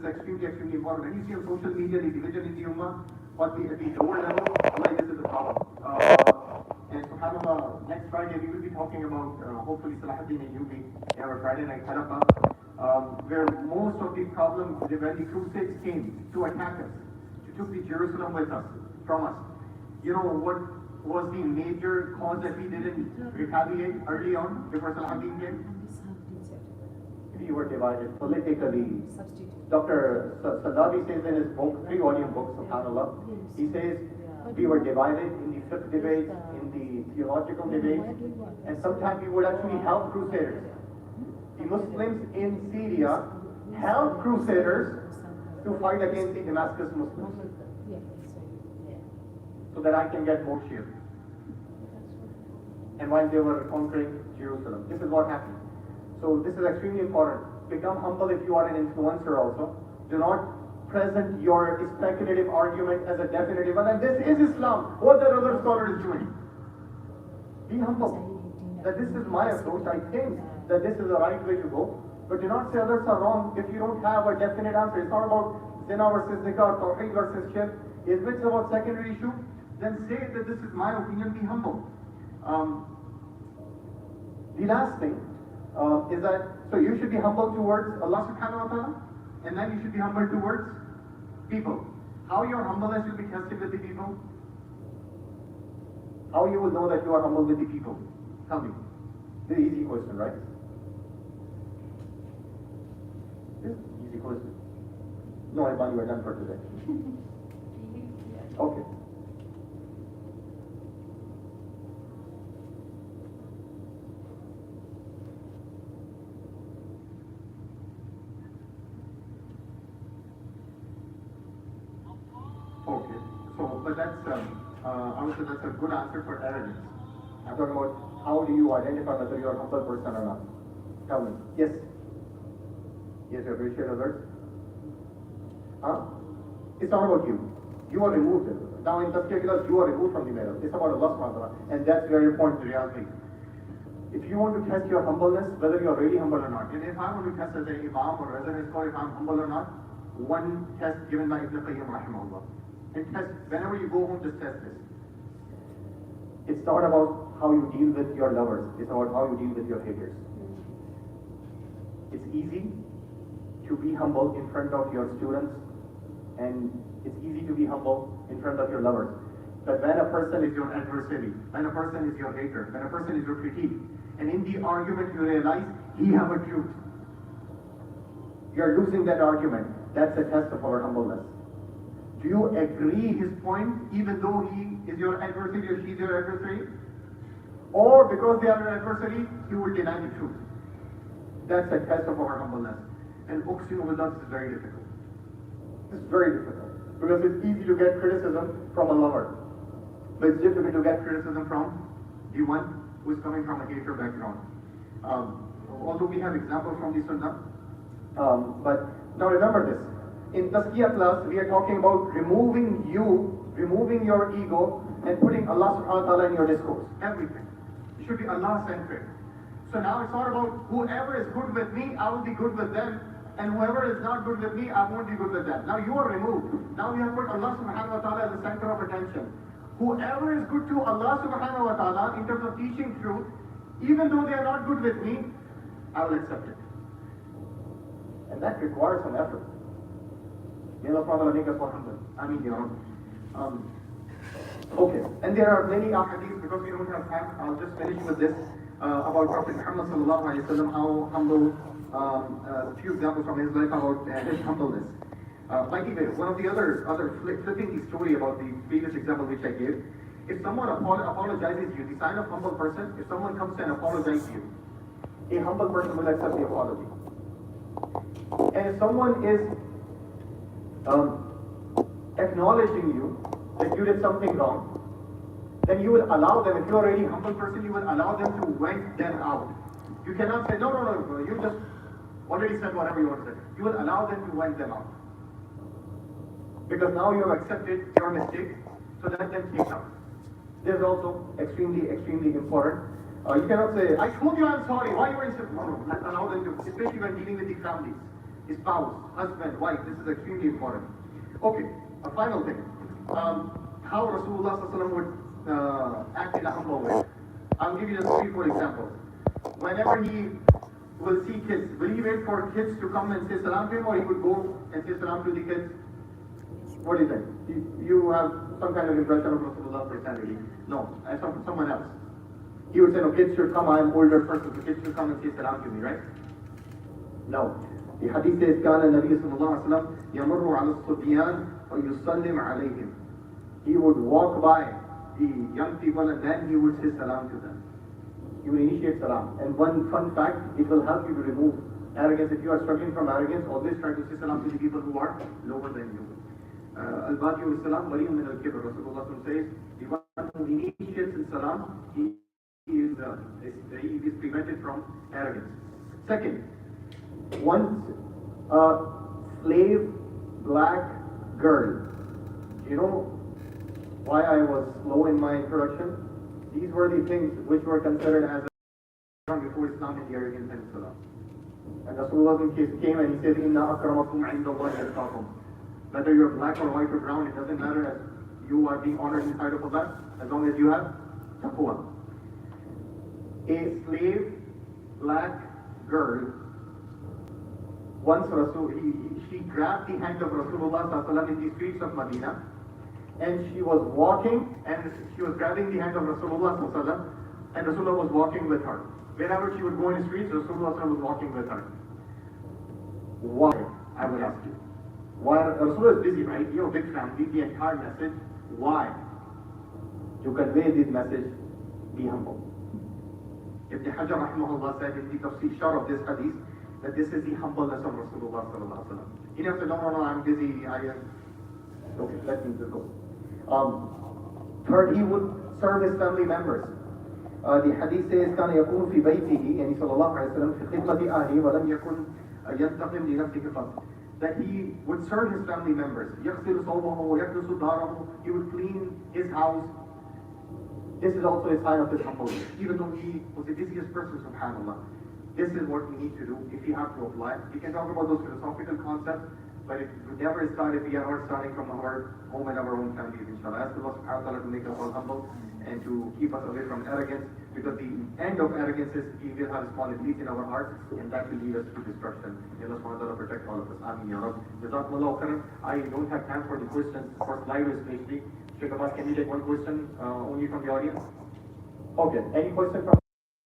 is extremely, extremely important. And you see on social media, the division in the Ummah, but at the lower level, like this is the problem. And subhanAllah, next Friday we will be talking about, hopefully Salahuddin and Yubi, in our Friday night Khatirah, where most of the problems, when the Crusades came to attack us, to took the Jerusalem with us, from us. You know what was the major cause that we didn't retaliate early on before Salahuddin came? We were divided politically. Dr. Sadavi says in his book, 3-volume book, subhanAllah, he says we were divided in the fiqh debate, in the theological debate, and sometimes we would actually help crusaders. The Muslims in Syria helped crusaders to fight against the Damascus Muslims, so that I can get more share. And while they were conquering Jerusalem, this is what happened. So this is extremely important. Become humble if you are an influencer also. Do not present your speculative argument as a definitive one. And this is Islam. What the other scholar is doing. Be humble. That this is my approach. I think that this is the right way to go. But do not say others are wrong if you don't have a definite answer. It's not about zina versus nikah, tawheed versus shirk. If it's about secondary issue, then say that this is my opinion. Be humble. The last thing is that, so you should be humble towards Allah subhanahu wa ta'ala, and then you should be humble towards people. How your humbleness will be tested with the people? How you will know that you are humble with the people? Tell me. This is an easy question, right? This is an easy question. No, Iman, you are done for today. Okay. Okay, so, but that's, I would say that's a good answer for arrogance. I'm talking about how do you identify whether you're a humble person or not? Tell me. Yes? Yes, you appreciate others? Huh? It's not about you. You are removed. Now in Tazkiyah class, you are removed from the mirror. It's about Allah subhanahu wa ta'ala. And that's where you point to reality. If you want to test your humbleness, whether you're really humble or not, and if I want to test as an imam or as an scholar if I'm humble or not, one test given by Ibn Qayyim rahimahullah. And test, whenever you go home, just test this. It's not about how you deal with your lovers. It's about how you deal with your haters. It's easy to be humble in front of your students, and it's easy to be humble in front of your lovers. But when a person is your adversary, when a person is your hater, when a person is your critique, and in the argument you realize he have a truth, you're losing that argument. That's a test of our humbleness. Do you agree his point even though he is your adversary or she's your adversary? Or because they are your adversary, you will deny the truth. That's a test of our humbleness. And uqsimu billah, this is very difficult. It's very difficult. Because it's easy to get criticism from a lover. But it's difficult to get criticism from the one who is coming from a hater background. Although we have examples from the Sunnah. But now remember this. In Tazkiyah class, we are talking about removing your ego, and putting Allah subhanahu wa ta'ala in your discourse. Everything. It should be Allah-centric. So now it's not about whoever is good with me, I will be good with them, and whoever is not good with me, I won't be good with them. Now you are removed. Now we have put Allah subhanahu wa ta'ala as the center of attention. Whoever is good to Allah subhanahu wa ta'ala in terms of teaching truth, even though they are not good with me, I will accept it. And that requires some effort. May Allah subhanahu wa ta'ala make us more humble. I mean, okay, and there are many ahadith, because we don't have time, I'll just finish with this, about Prophet Muhammad sallallahu alayhi wa sallam, how humble, a few examples from his life about his humbleness. By the way, one of the other flipping the story about the previous example which I gave, if someone apologizes you, the sign of humble person, if someone comes and apologizes you, a humble person will accept the apology. And if someone is acknowledging you that you did something wrong, then you will allow them, if you are a really humble person, you will allow them to vent them out. You cannot say, no, you just already said whatever you want to say. You will allow them to vent them out. Because now you have accepted your mistake, so let them take it out. This is also extremely, extremely important. You cannot say, I told you I'm sorry, why you were insisting? No, allow them to, especially when dealing with the families. spouse, husband, wife. This is extremely important. Okay, a final thing. How Rasulullah ﷺ would act in a humble way. I'll give you just 3-4 examples. Whenever he will see kids, will he wait for kids to come and say salam to him, or he would go and say salam to the kids? What do you think? You have some kind of impression of Rasulullah's personality. No, as someone else. He would say, no, kids should come, I am older person, so kids should come and say salam to me, right? No. The hadith says, كان النبي صلى الله عليه وسلم يمر على الصبيان ويسلم عليهم. He would walk by the young people and then he would say salam to them. He would initiate salam. And one fun fact, it will help you to remove arrogance. If you are struggling from arrogance, always try to say salam to the people who are lower than you. Al-Badi wa salam bari'un min al-kibr. Rasulullah says, the one who initiates in salam, he is prevented from arrogance. Second, once a slave black girl. You know why I was slow in my introduction? These were the things which were considered as before Islam and the arrogance and salam. And Rasulullah came and he said, Inna akramakum indallahi atqakum. Whether you're black or white or brown, it doesn't matter, as you are being honored inside of Allah, as long as you have taqwa. A slave black girl, once she grabbed the hand of Rasulullah in the streets of Medina, and she was walking, and she was grabbing the hand of Rasulullah, and Rasulullah was walking with her. Whenever she would go in the streets, Rasulullah was walking with her. Why? I would ask you. Why? Rasulullah is busy, right? You have a big family, the entire message. Why? To convey this message, be humble. Ibn Hajar rahimahullah said in the tafsir of this hadith, that this is the humbleness of Rasulullah sallallahu alaihi wasallam. He never said, no, I'm busy, okay, let me just go. Third, he would serve his family members. The hadith says, كان يكون في بيته يعني صلى الله عليه وسلم في خدمة أهله ولم يكن ينتقم لنفسه قط. That he would serve his family members. يغسل صوبه ويكنس داره. He would clean his house. This is also a sign of his humbleness. Even though he was the busiest person, subhanAllah. This is what we need to do if we have to apply. We can talk about those philosophical concepts, but it would never start if we are not starting from our home and our own families, inshallah. Ask Allah subhanahu wa ta'ala to make us all humble and to keep us away from arrogance, because the end of arrogance is we will have small belief in our heart, and that will lead us to destruction. May Allah subhanahu wa ta'ala protect all of us. Ameen ya Rabb. Jazakumullahu khairan. I don't have time for the questions, for live especially. Sheikh Abbas, can you take one question only from the audience? Okay. Any question from